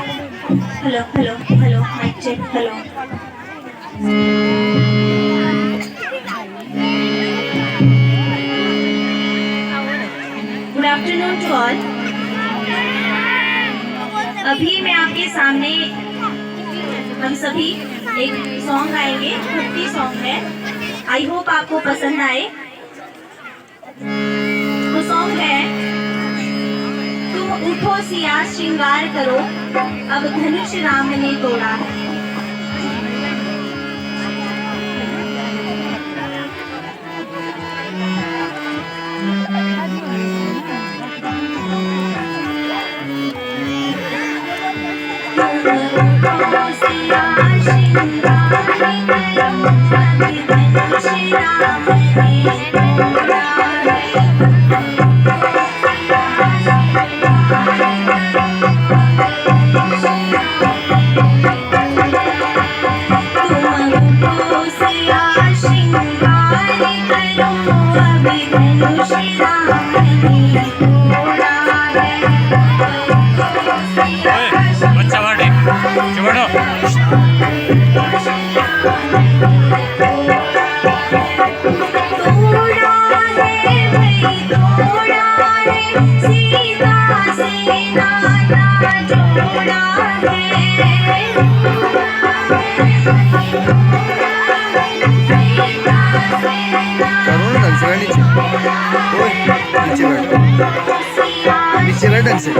Hello, hello, hello, mic check, hello. Good afternoon to all. अभी मैं आपके सामने हम सभी एक सॉन्ग गाएंगे, भक्ति सॉन्ग है। आई होप आपको पसंद आए। वो सॉन्ग है, तुम उठो सिया श्रृंगार करो, अब धनुष राम ने तोड़ा है। नीचे बैठ ढंग से